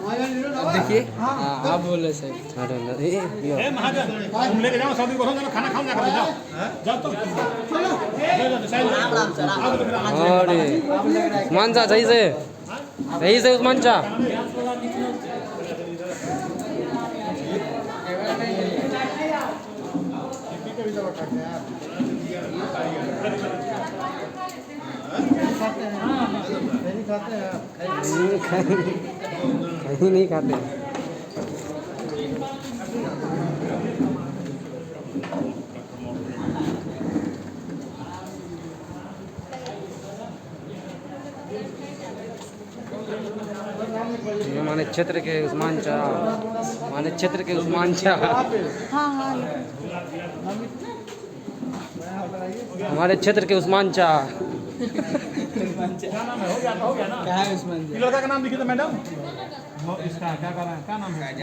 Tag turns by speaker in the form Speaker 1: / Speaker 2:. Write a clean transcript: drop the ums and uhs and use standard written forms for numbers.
Speaker 1: देखिए आप बोले सर
Speaker 2: महाजन तुम लेके जाओ सऊदी को खाना खाओ ना कर जाओ जाओ तो
Speaker 1: अरे उस्मान चा सही से उस्मान चा कहीं नहीं खाते हमारे क्षेत्र के उस्मान चा हमारे क्षेत्र के उस्मान चा
Speaker 2: क्या नाम है हो गया ना क्या है उस्मान जी लड़का का नाम लिखिए तो मैडम इसका क्या कर रहा है क्या नाम है